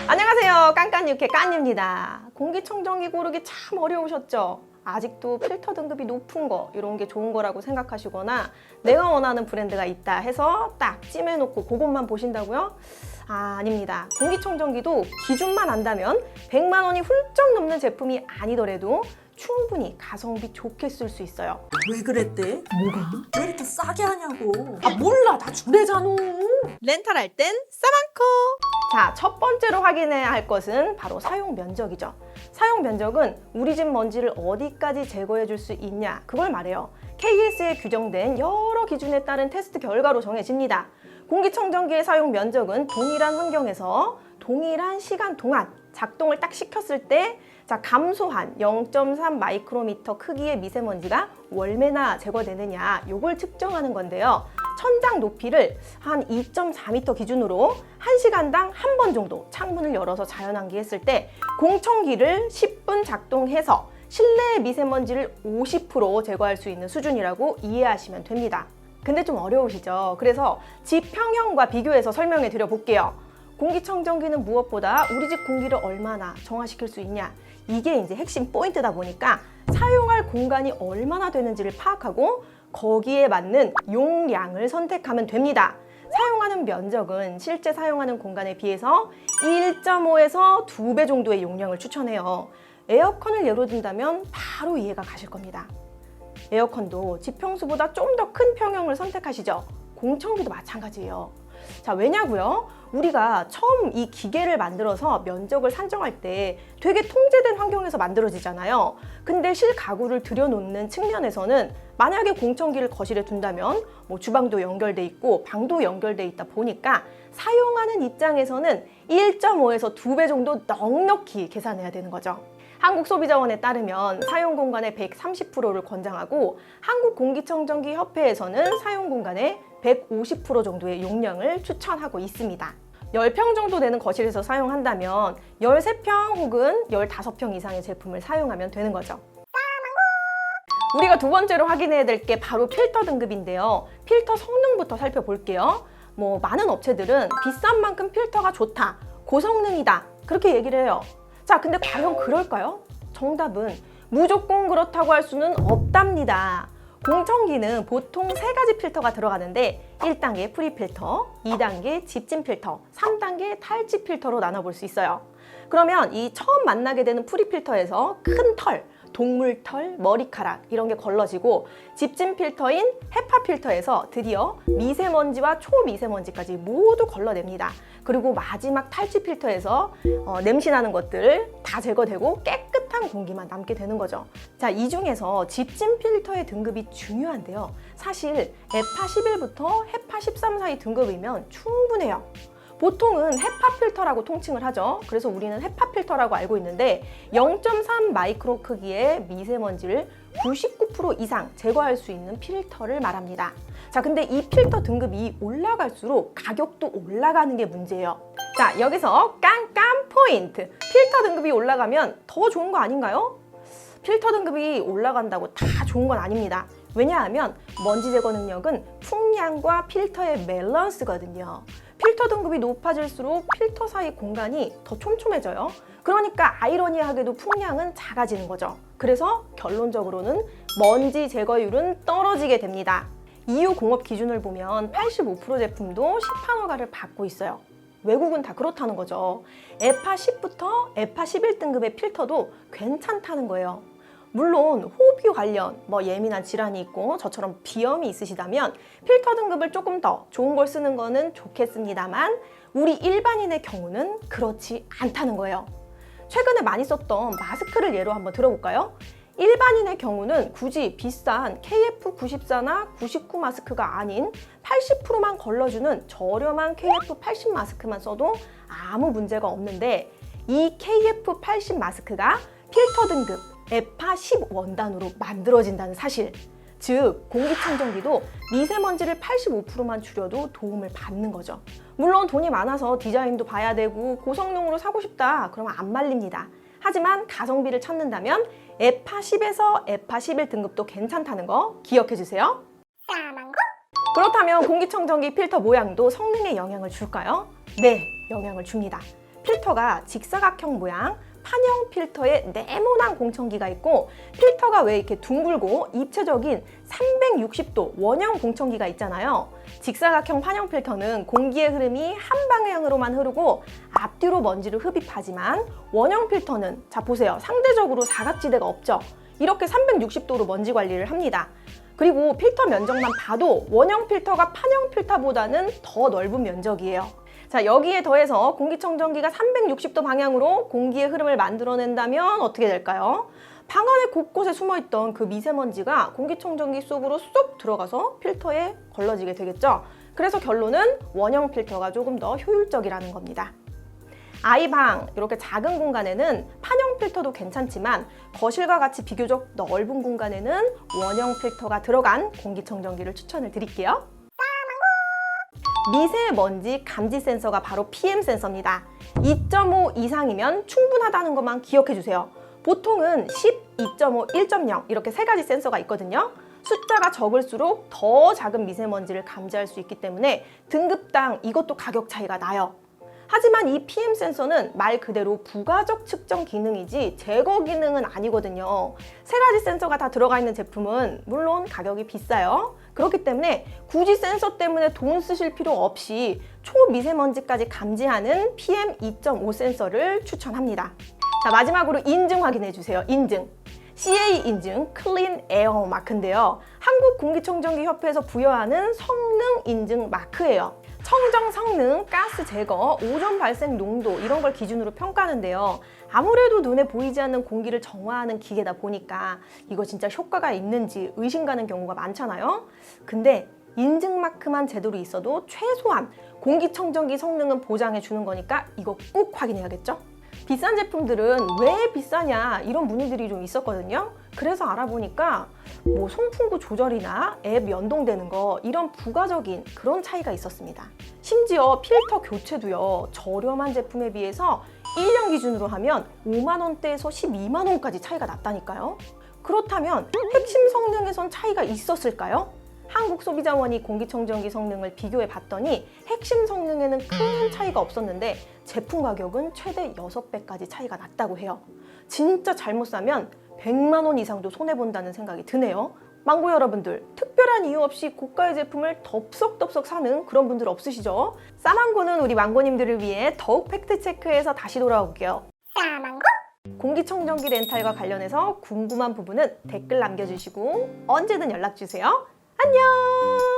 안녕하세요. 깐깐유캐 깐입니다. 공기청정기 고르기 참 어려우셨죠? 아직도 필터 등급이 높은 거 이런 게 좋은 거라고 생각하시거나 내가 원하는 브랜드가 있다 해서 딱 찜해놓고 그것만 보신다고요? 아닙니다. 공기청정기도 기준만 안다면 100만 원이 훌쩍 넘는 제품이 아니더라도 충분히 가성비 좋게 쓸 수 있어요. 왜 그랬대? 뭐가? 왜 이렇게 싸게 하냐고. 몰라, 다 주례잖아. 렌탈할 땐 싸만코! 자, 첫 번째로 확인해야 할 것은 바로 사용 면적이죠. 사용 면적은 우리 집 먼지를 어디까지 제거해 줄 수 있냐, 그걸 말해요. KS에 규정된 여러 기준에 따른 테스트 결과로 정해집니다. 공기청정기의 사용 면적은 동일한 환경에서 동일한 시간 동안 작동을 딱 시켰을 때 감소한 0.3 마이크로미터 크기의 미세먼지가 얼마나 제거되느냐, 요걸 측정하는 건데요. 천장 높이를 한 2.4m 기준으로 1시간당 한 번 정도 창문을 열어서 자연환기했을 때 공청기를 10분 작동해서 실내의 미세먼지를 50% 제거할 수 있는 수준이라고 이해하시면 됩니다. 근데 좀 어려우시죠? 그래서 집 평형과 비교해서 설명해 드려 볼게요. 공기청정기는 무엇보다 우리 집 공기를 얼마나 정화시킬 수 있냐, 이게 이제 핵심 포인트다 보니까 사용할 공간이 얼마나 되는지를 파악하고 거기에 맞는 용량을 선택하면 됩니다. 사용하는 면적은 실제 사용하는 공간에 비해서 1.5에서 2배 정도의 용량을 추천해요. 에어컨을 예로 든다면 바로 이해가 가실 겁니다. 에어컨도 집 평수보다 좀 더 큰 평형을 선택하시죠. 공청기도 마찬가지예요. 자, 왜냐고요? 우리가 처음 이 기계를 만들어서 면적을 산정할 때 되게 통제된 환경에서 만들어지잖아요. 근데 실가구를 들여놓는 측면에서는 만약에 공청기를 거실에 둔다면 주방도 연결돼 있고 방도 연결돼 있다 보니까 사용하는 입장에서는 1.5에서 2배 정도 넉넉히 계산해야 되는 거죠. 한국소비자원에 따르면 사용 공간의 130%를 권장하고 한국공기청정기 협회에서는 사용 공간의 150% 정도의 용량을 추천하고 있습니다. 10평 정도 되는 거실에서 사용한다면 13평 혹은 15평 이상의 제품을 사용하면 되는 거죠. 우리가 두 번째로 확인해야 될 게 바로 필터 등급인데요. 필터 성능부터 살펴볼게요. 많은 업체들은 비싼 만큼 필터가 좋다, 고성능이다, 그렇게 얘기를 해요. 자, 근데 과연 그럴까요? 정답은 무조건 그렇다고 할 수는 없답니다. 공청기는 보통 3가지 필터가 들어가는데 1단계 프리필터, 2단계 집진 필터, 3단계 탈지 필터로 나눠볼 수 있어요. 그러면 이 처음 만나게 되는 프리필터에서 큰 털, 동물털, 머리카락 이런 게 걸러지고 집진 필터인 헤파 필터에서 드디어 미세먼지와 초미세먼지까지 모두 걸러냅니다. 그리고 마지막 탈지 필터에서 냄새나는 것들 다 제거되고 깨끗한 공기만 남게 되는 거죠. 자, 이 중에서 집진 필터의 등급이 중요한데요. 사실 에파 11부터 헤파 13 사이 등급이면 충분해요. 보통은 헤파 필터라고 통칭을 하죠. 그래서 우리는 헤파 필터라고 알고 있는데 0.3 마이크로 크기의 미세먼지를 99% 이상 제거할 수 있는 필터를 말합니다. 자, 근데 이 필터 등급이 올라갈수록 가격도 올라가는 게 문제예요. 자, 여기서 깜깜 포인트! 필터 등급이 올라가면 더 좋은 거 아닌가요? 필터 등급이 올라간다고 다 좋은 건 아닙니다. 왜냐하면 먼지 제거 능력은 풍량과 필터의 밸런스거든요. 필터 등급이 높아질수록 필터 사이 공간이 더 촘촘해져요. 그러니까 아이러니하게도 풍량은 작아지는 거죠. 그래서 결론적으로는 먼지 제거율은 떨어지게 됩니다. EU 공업 기준을 보면 85% 제품도 10판 허가를 받고 있어요. 외국은 다 그렇다는 거죠. 에파 10부터 에파 11 등급의 필터도 괜찮다는 거예요. 물론 호흡기 관련 예민한 질환이 있고 저처럼 비염이 있으시다면 필터 등급을 조금 더 좋은 걸 쓰는 거는 좋겠습니다만 우리 일반인의 경우는 그렇지 않다는 거예요. 최근에 많이 썼던 마스크를 예로 한번 들어볼까요? 일반인의 경우는 굳이 비싼 KF94나 99 마스크가 아닌 80%만 걸러주는 저렴한 KF80 마스크만 써도 아무 문제가 없는데 이 KF80 마스크가 필터 등급 에파 10 원단으로 만들어진다는 사실, 즉 공기청정기도 미세먼지를 85%만 줄여도 도움을 받는 거죠. 물론 돈이 많아서 디자인도 봐야 되고 고성능으로 사고 싶다 그러면 안 말립니다. 하지만 가성비를 찾는다면 에파 10에서 에파 11 등급도 괜찮다는 거 기억해 주세요. 그렇다면 공기청정기 필터 모양도 성능에 영향을 줄까요? 네, 영향을 줍니다. 필터가 직사각형 모양, 판형 필터에 네모난 공청기가 있고 필터가 왜 이렇게 둥글고 입체적인 360도 원형 공청기가 있잖아요. 직사각형 판형 필터는 공기의 흐름이 한 방향으로만 흐르고 앞뒤로 먼지를 흡입하지만 원형 필터는 자 보세요. 상대적으로 사각지대가 없죠. 이렇게 360도로 먼지 관리를 합니다. 그리고 필터 면적만 봐도 원형 필터가 판형 필터보다는 더 넓은 면적이에요. 자, 여기에 더해서 공기청정기가 360도 방향으로 공기의 흐름을 만들어낸다면 어떻게 될까요? 방 안에 곳곳에 숨어있던 그 미세먼지가 공기청정기 속으로 쏙 들어가서 필터에 걸러지게 되겠죠. 그래서 결론은 원형 필터가 조금 더 효율적이라는 겁니다. 아이방 이렇게 작은 공간에는 판형 필터도 괜찮지만 거실과 같이 비교적 넓은 공간에는 원형 필터가 들어간 공기청정기를 추천을 드릴게요. 미세먼지 감지 센서가 바로 PM 센서입니다. 2.5 이상이면 충분하다는 것만 기억해 주세요. 보통은 10, 2.5, 1.0 이렇게 세 가지 센서가 있거든요. 숫자가 적을수록 더 작은 미세먼지를 감지할 수 있기 때문에 등급당 이것도 가격 차이가 나요. 하지만 이 PM 센서는 말 그대로 부가적 측정 기능이지 제거 기능은 아니거든요. 세 가지 센서가 다 들어가 있는 제품은 물론 가격이 비싸요. 그렇기 때문에 굳이 센서 때문에 돈 쓰실 필요 없이 초미세먼지까지 감지하는 PM 2.5 센서를 추천합니다. 자, 마지막으로 인증 확인해 주세요. 인증. CA 인증 클린 에어 마크인데요. 한국공기청정기협회에서 부여하는 성능 인증 마크예요. 청정 성능, 가스 제거, 오존 발생 농도 이런 걸 기준으로 평가하는데요. 아무래도 눈에 보이지 않는 공기를 정화하는 기계다 보니까 이거 진짜 효과가 있는지 의심 가는 경우가 많잖아요. 근데 인증 마크만 제대로 있어도 최소한 공기청정기 성능은 보장해 주는 거니까 이거 꼭 확인해야겠죠? 비싼 제품들은 왜 비싸냐 이런 문의들이 좀 있었거든요. 그래서 알아보니까 뭐 송풍구 조절이나 앱 연동되는 거 이런 부가적인 그런 차이가 있었습니다. 심지어 필터 교체도요. 저렴한 제품에 비해서 1년 기준으로 하면 5만 원대에서 12만 원까지 차이가 났다니까요. 그렇다면 핵심 성능에선 차이가 있었을까요? 한국소비자원이 공기청정기 성능을 비교해 봤더니 핵심 성능에는 큰 차이가 없었는데 제품 가격은 최대 6배까지 차이가 났다고 해요. 진짜 잘못 사면 100만 원 이상도 손해본다는 생각이 드네요. 망고 여러분들, 특별한 이유 없이 고가의 제품을 덥석덥석 사는 그런 분들 없으시죠? 싸망고는 우리 망고님들을 위해 더욱 팩트체크해서 다시 돌아올게요. 싸망고? 공기청정기 렌탈과 관련해서 궁금한 부분은 댓글 남겨주시고 언제든 연락주세요. 안녕!